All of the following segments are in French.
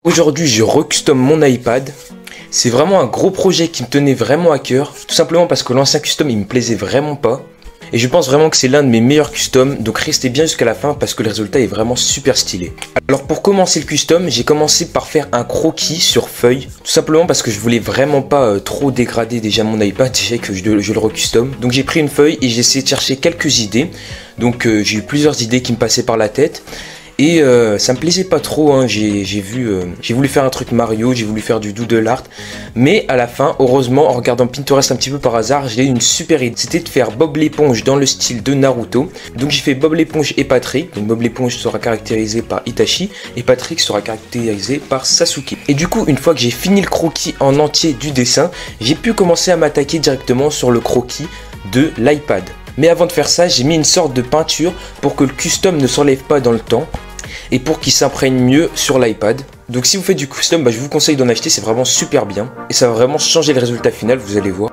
Aujourd'hui, je recustom mon iPad. C'est vraiment un gros projet qui me tenait vraiment à cœur, tout simplement parce que l'ancien custom il me plaisait vraiment pas. Et je pense vraiment que c'est l'un de mes meilleurs customs, donc restez bien jusqu'à la fin parce que le résultat est vraiment super stylé. Alors pour commencer le custom, j'ai commencé par faire un croquis sur feuille, tout simplement parce que je voulais vraiment pas trop dégrader déjà mon iPad, déjà que je le recustom. Donc j'ai pris une feuille et j'ai essayé de chercher quelques idées, donc j'ai eu plusieurs idées qui me passaient par la tête. Et ça me plaisait pas trop, hein. J'ai voulu faire un truc Mario, j'ai voulu faire du doodle art. Mais à la fin, heureusement, en regardant Pinterest un petit peu par hasard, j'ai eu une super idée. C'était de faire Bob l'éponge dans le style de Naruto. Donc j'ai fait Bob l'éponge et Patrick. Donc Bob l'éponge sera caractérisé par Itachi et Patrick sera caractérisé par Sasuke. Et du coup, une fois que j'ai fini le croquis en entier du dessin, j'ai pu commencer à m'attaquer directement sur le croquis de l'iPad. Mais avant de faire ça, j'ai mis une sorte de peinture pour que le custom ne s'enlève pas dans le temps et pour qu'il s'imprègne mieux sur l'iPad. Donc si vous faites du custom, je vous conseille d'en acheter, c'est vraiment super bien et ça va vraiment changer le résultat final, vous allez voir.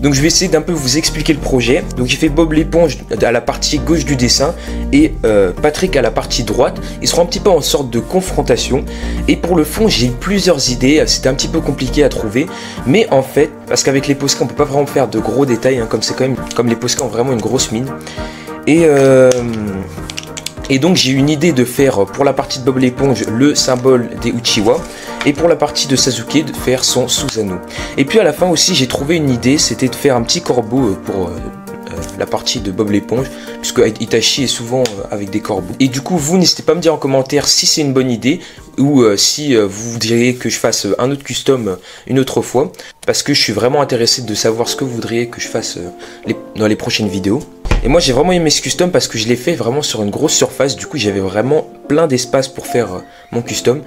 Donc je vais essayer d'un peu vous expliquer le projet. Donc j'ai fait Bob l'éponge à la partie gauche du dessin et Patrick à la partie droite. Ils seront un petit peu en sorte de confrontation. Et pour le fond, j'ai eu plusieurs idées. C'était un petit peu compliqué à trouver. Mais en fait, parce qu'avec les Posca, on peut pas vraiment faire de gros détails, hein, comme les Posca ont vraiment une grosse mine. Et donc j'ai eu une idée de faire pour la partie de Bob l'éponge le symbole des Uchiwa et pour la partie de Sasuke de faire son Susanoo. Et puis à la fin aussi j'ai trouvé une idée, c'était de faire un petit corbeau pour la partie de Bob l'éponge, puisque Itachi est souvent avec des corbeaux. Et du coup vous n'hésitez pas à me dire en commentaire si c'est une bonne idée ou si vous voudriez que je fasse un autre custom une autre fois, parce que je suis vraiment intéressé de savoir ce que vous voudriez que je fasse dans les prochaines vidéos. Et moi j'ai vraiment aimé ce custom parce que je l'ai fait vraiment sur une grosse surface. Du coup j'avais vraiment plein d'espace pour faire mon custom.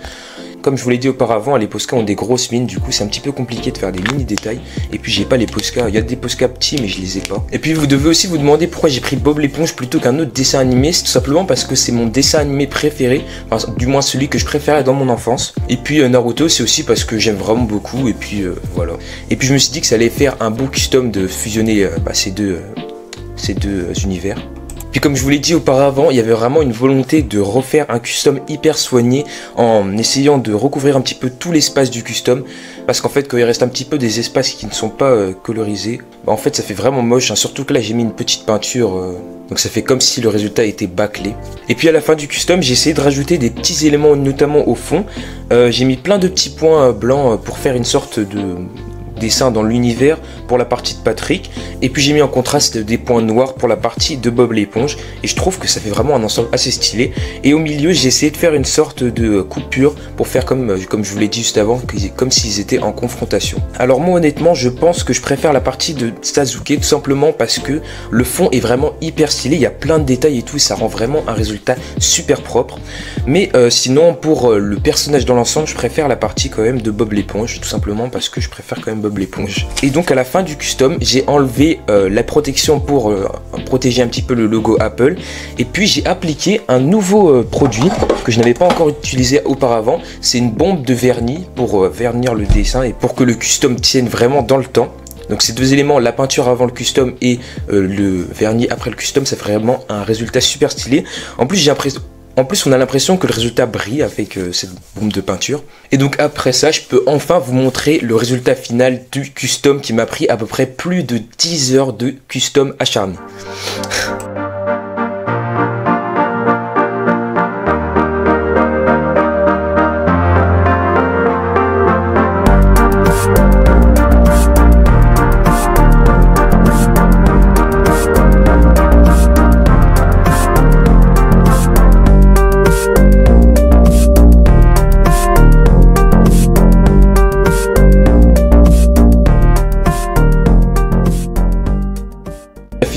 Comme je vous l'ai dit auparavant, les Posca ont des grosses mines. Du coup c'est un petit peu compliqué de faire des mini détails. Et puis j'ai pas les Posca, il y a des Posca petits mais je les ai pas. Et puis vous devez aussi vous demander pourquoi j'ai pris Bob l'éponge plutôt qu'un autre dessin animé. C'est tout simplement parce que c'est mon dessin animé préféré. Enfin du moins celui que je préférais dans mon enfance. Et puis Naruto c'est aussi parce que j'aime vraiment beaucoup. Et puis voilà. Et puis je me suis dit que ça allait faire un beau custom de fusionner ces deux univers. Puis comme je vous l'ai dit auparavant, il y avait vraiment une volonté de refaire un custom hyper soigné en essayant de recouvrir un petit peu tout l'espace du custom, parce qu'en fait quand il reste un petit peu des espaces qui ne sont pas colorisés, en fait ça fait vraiment moche, hein. Surtout que là j'ai mis une petite peinture, donc ça fait comme si le résultat était bâclé. Et puis à la fin du custom j'ai essayé de rajouter des petits éléments, notamment au fond. J'ai mis plein de petits points blancs pour faire une sorte de dessin dans l'univers pour la partie de Patrick, et puis j'ai mis en contraste des points noirs pour la partie de Bob l'éponge, et je trouve que ça fait vraiment un ensemble assez stylé. Et au milieu j'ai essayé de faire une sorte de coupure pour faire comme je vous l'ai dit juste avant, comme s'ils étaient en confrontation. Alors moi honnêtement je pense que je préfère la partie de Sasuke, tout simplement parce que le fond est vraiment hyper stylé, il y a plein de détails et tout, ça rend vraiment un résultat super propre. Mais sinon pour le personnage dans l'ensemble je préfère la partie quand même de Bob l'éponge, tout simplement parce que je préfère quand même Bob l'éponge. Et donc à la fin du custom j'ai enlevé la protection pour protéger un petit peu le logo Apple, et puis j'ai appliqué un nouveau produit que je n'avais pas encore utilisé auparavant. C'est une bombe de vernis pour vernir le dessin et pour que le custom tienne vraiment dans le temps. Donc ces deux éléments, la peinture avant le custom et le vernis après le custom, ça fait vraiment un résultat super stylé. En plus on a l'impression que le résultat brille avec cette bombe de peinture. Et donc après ça, je peux enfin vous montrer le résultat final du custom qui m'a pris à peu près plus de 10 heures de custom acharné.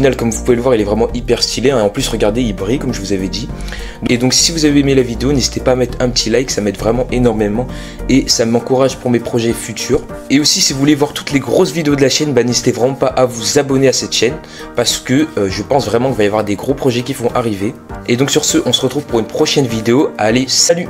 final, comme vous pouvez le voir, il est vraiment hyper stylé, hein. Et en plus, regardez, il brille comme je vous avais dit. Et donc si vous avez aimé la vidéo, n'hésitez pas à mettre un petit like, ça m'aide vraiment énormément et ça m'encourage pour mes projets futurs. Et aussi, si vous voulez voir toutes les grosses vidéos de la chaîne, n'hésitez vraiment pas à vous abonner à cette chaîne parce que je pense vraiment qu'il va y avoir des gros projets qui vont arriver. Et donc sur ce, on se retrouve pour une prochaine vidéo. Allez, salut!